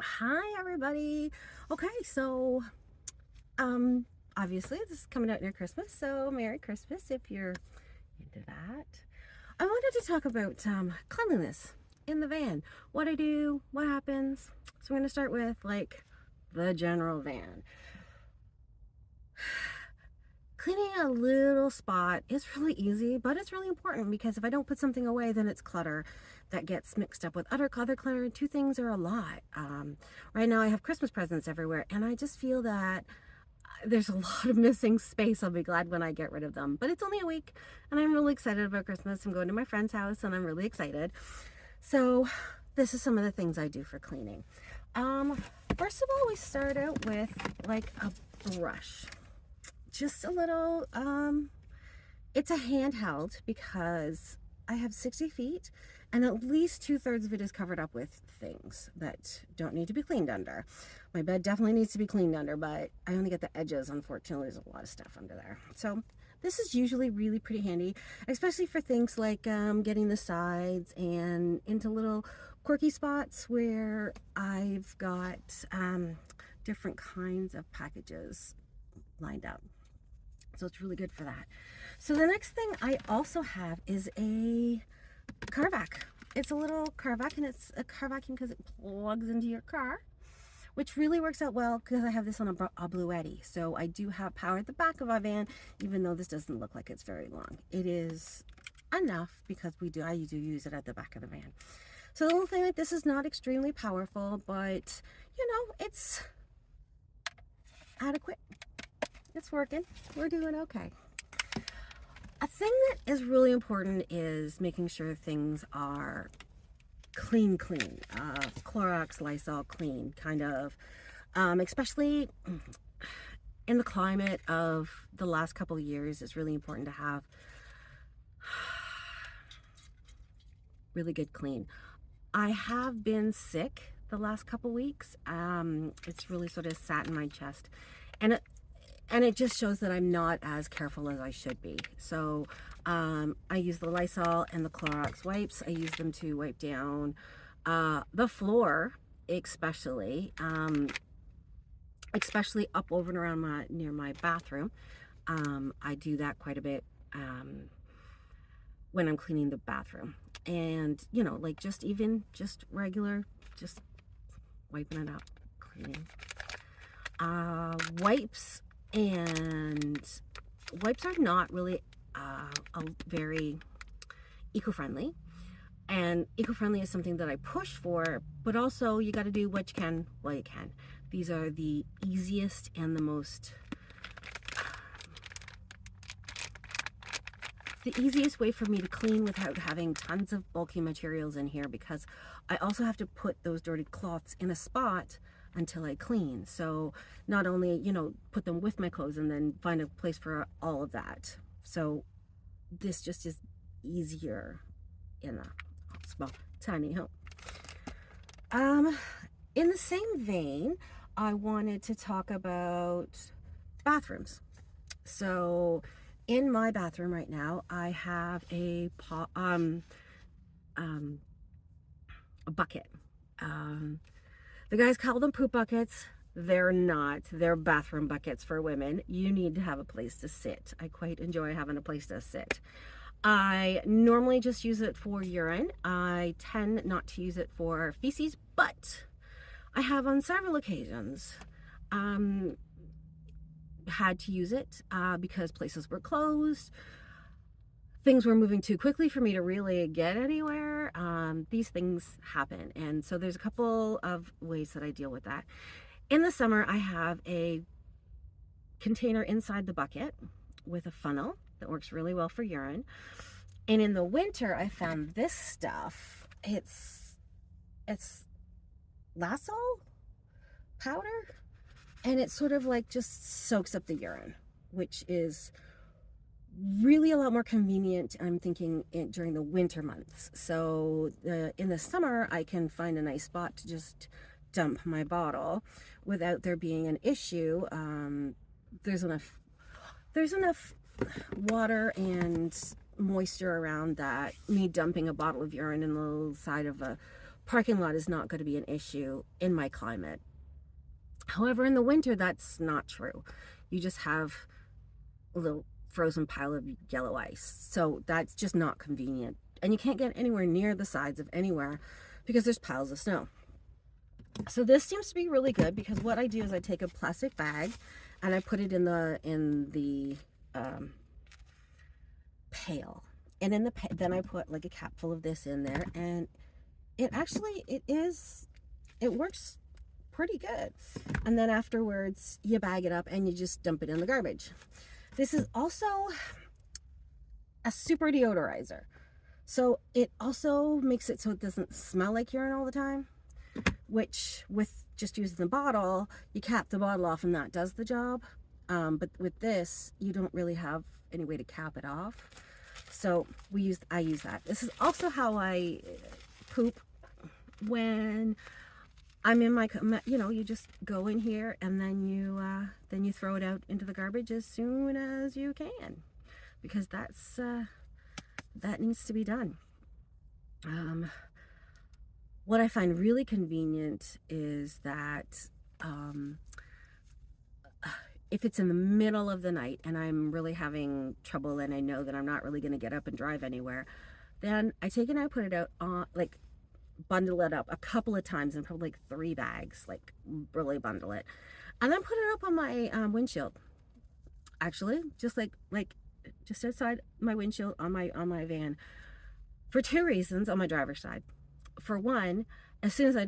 Hi everybody. Okay, so obviously this is coming out near Christmas, so Merry Christmas if you're into that. I wanted to talk about cleanliness in the van. What I do, what happens. So I'm going to start with like the general van. Cleaning a little spot is really easy, but it's really important because if I don't put something away, then it's clutter that gets mixed up with other clutter. Two things are a lot. Right now I have Christmas presents everywhere, and I just feel that there's a lot of missing space. I'll be glad when I get rid of them. But it's only a week, and I'm really excited about Christmas. I'm going to my friend's house, and I'm really excited. So this is some of the things I do for cleaning. First of all, we start out with like a brush. Just a little, it's a handheld because I have 60 feet and at least 2/3 of it is covered up with things that don't need to be cleaned under. My bed definitely needs to be cleaned under, but I only get the edges. Unfortunately, there's a lot of stuff under there. So this is usually really pretty handy, especially for things like getting the sides and into little quirky spots where I've got different kinds of packages lined up. So it's really good for that. So the next thing I also have is a car vac. It's a little car vac, and it's a car vacuum because it plugs into your car, which really works out well because I have this on a Bluetti. So I do have power at the back of my van, even though this doesn't look like it's very long. It is enough because I do use it at the back of the van. So the little thing like this is not extremely powerful, but you know, it's adequate. It's working. We're doing okay. A thing that is really important is making sure things are clean. Clorox, Lysol, clean, kind of. Especially in the climate of the last couple of years, it's really important to have really good clean. I have been sick the last couple weeks. It's really sort of sat in my chest, and it just shows that I'm not as careful as I should be. So I use the Lysol and the Clorox wipes. I use them to wipe down the floor, especially up over and around near my bathroom. I do that quite a bit when I'm cleaning the bathroom. And, you know, like just regular, just wiping it out, cleaning. Wipes are not really very eco-friendly, and eco-friendly is something that I push for, but also you got to do what you can while you can. These are the easiest and the easiest way for me to clean without having tons of bulky materials in here, because I also have to put those dirty cloths in a spot until I clean. So not only, you know, put them with my clothes and then find a place for all of that. So this just is easier in a small, tiny home. In the same vein, I wanted to talk about bathrooms. So in my bathroom right now, I have a bucket. The guys call them poop buckets. They're not. They're bathroom buckets for women. You need to have a place to sit. I quite enjoy having a place to sit. I normally just use it for urine. I tend not to use it for feces, but I have on several occasions had to use it because places were closed. Things were moving too quickly for me to really get anywhere. These things happen. And so there's a couple of ways that I deal with that. In the summer, I have a container inside the bucket with a funnel that works really well for urine. And in the winter, I found this stuff. It's Lysol powder, and it sort of like just soaks up the urine, which is really a lot more convenient, I'm thinking, during the winter months. So in the summer, I can find a nice spot to just dump my bottle without there being an issue. There's enough water and moisture around that me dumping a bottle of urine in the side of a parking lot is not going to be an issue in my climate. However, in the winter, that's not true. You just have a little frozen pile of yellow ice. So that's just not convenient. And you can't get anywhere near the sides of anywhere because there's piles of snow. So this seems to be really good because what I do is I take a plastic bag and I put it in the pail. And in the then I put like a cap full of this in there, and it works pretty good. And then afterwards you bag it up and you just dump it in the garbage. This is also a super deodorizer, so it also makes it so it doesn't smell like urine all the time, which with just using the bottle, you cap the bottle off and that does the job. But with this, you don't really have any way to cap it off, so I use that. This is also how I poop when I'm in my, you just go in here and then you throw it out into the garbage as soon as you can, because that needs to be done. What I find really convenient is that if it's in the middle of the night and I'm really having trouble and I know that I'm not really going to get up and drive anywhere, then I take it and I put it out on, like, bundle it up a couple of times and probably like 3 bags, like really bundle it, and then put it up on my windshield. Actually, just like just outside my windshield on my van, for 2 reasons. On my driver's side, for one, as soon as I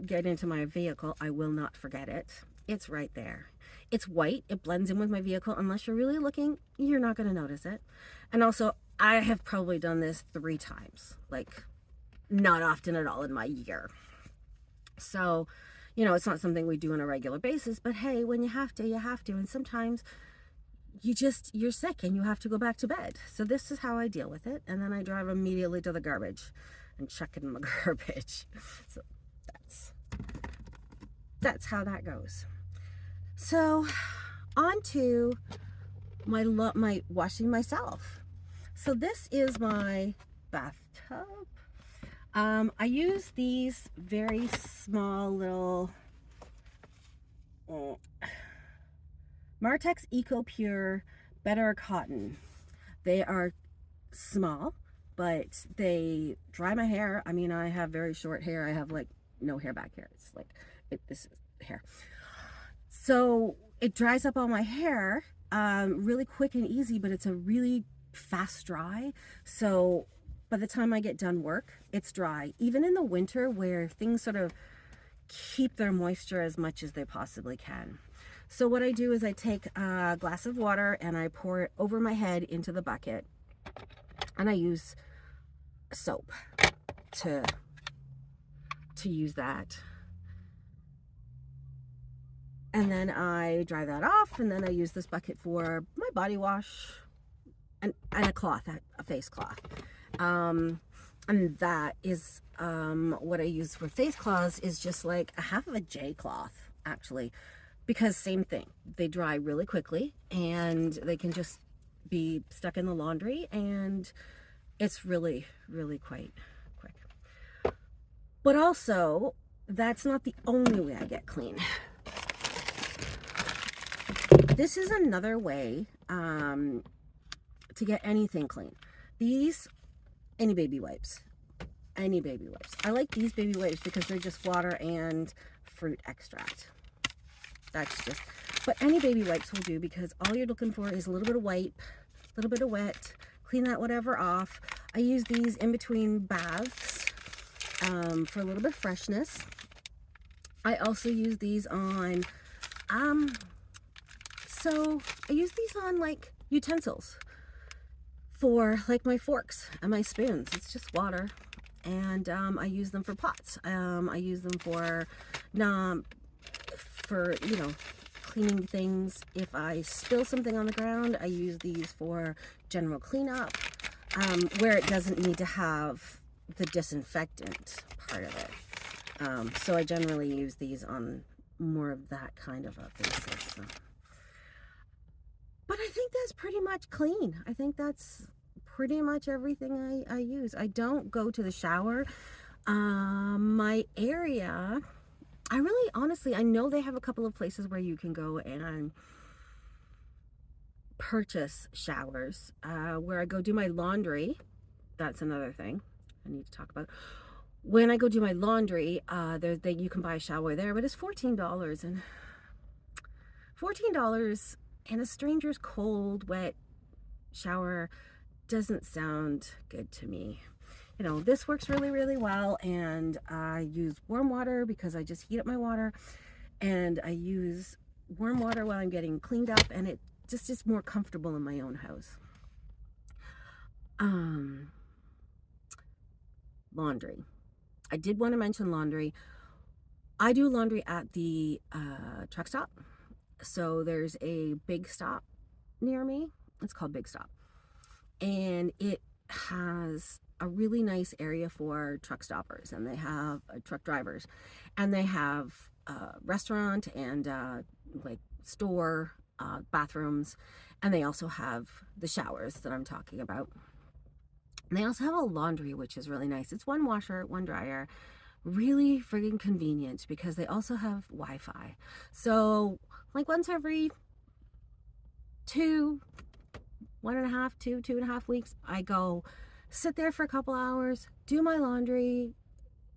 get into my vehicle, I will not forget it. It's right there. It's white. It blends in with my vehicle. Unless you're really looking, you're not going to notice it. And also, I have probably done this 3 times, like not often at all in my year. So, it's not something we do on a regular basis, but hey, when you have to, you have to. And sometimes you're sick and you have to go back to bed. So this is how I deal with it. And then I drive immediately to the garbage and chuck it in the garbage. So that's how that goes. So on to my washing myself. So this is my bathtub. I use these very small little Martex Eco Pure Better Cotton. They are small, but they dry my hair. I mean, I have very short hair. I have like no hair back here. It's like this is hair. So it dries up all my hair really quick and easy, but it's a really fast dry. So by the time I get done work, it's dry. Even in the winter where things sort of keep their moisture as much as they possibly can. So what I do is I take a glass of water and I pour it over my head into the bucket. And I use soap to use that. And then I dry that off, and then I use this bucket for my body wash and a cloth, a face cloth. And that is what I use for face cloths is just like a half of a J cloth, actually, because same thing. They dry really quickly and they can just be stuck in the laundry, and it's really, really quite quick. But also, that's not the only way I get clean. This is another way to get anything clean. Any baby wipes. I like these baby wipes because they're just water and fruit extract. But any baby wipes will do, because all you're looking for is a little bit of wipe, a little bit of wet, clean that whatever off. I use these in between baths for a little bit of freshness. I also use these on, so I use these on like utensils for like my forks and my spoons. It's just water. And I use them for pots. I use them for cleaning things. If I spill something on the ground, I use these for general cleanup, where it doesn't need to have the disinfectant part of it. So I generally use these on more of that kind of a basis. So. But I think that's pretty much clean. I think that's pretty much everything I use. I don't go to the shower My area, I really, honestly, I know they have a couple of places where you can go and purchase showers. Where I go do my laundry, that's another thing I need to talk about. When I go do my laundry, you can buy a shower there, but it's $14, and $14 and a stranger's cold, wet shower doesn't sound good to me. You know, this works really, really well, and I use warm water because I just heat up my water, and I use warm water while I'm getting cleaned up, and it just is more comfortable in my own house. Laundry. I did want to mention laundry. I do laundry at the truck stop. So there's a Big Stop near me. It's called Big Stop. And it has a really nice area for truck stoppers, and they have truck drivers, and they have a restaurant and like store, bathrooms, and they also have the showers that I'm talking about. And they also have a laundry, which is really nice. It's one washer, one dryer. Really friggin' convenient because they also have Wi-Fi. So like once every 1.5, 2.5 weeks, I go sit there for a couple hours, do my laundry,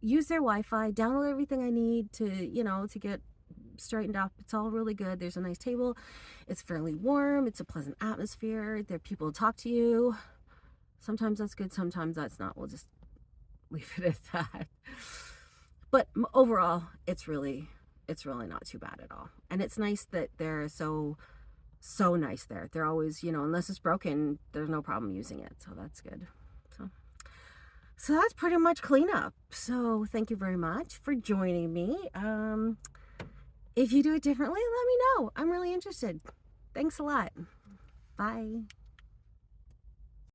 use their Wi-Fi, download everything I need to, to get straightened up. It's all really good. There's a nice table. It's fairly warm. It's a pleasant atmosphere. There are people to talk to you. Sometimes that's good. Sometimes that's not. We'll just leave it at that. But overall, it's really not too bad at all. And it's nice that they're so nice there. They're always, unless it's broken, there's no problem using it. So that's good. So that's pretty much cleanup. So thank you very much for joining me. If you do it differently, let me know. I'm really interested. Thanks a lot. Bye.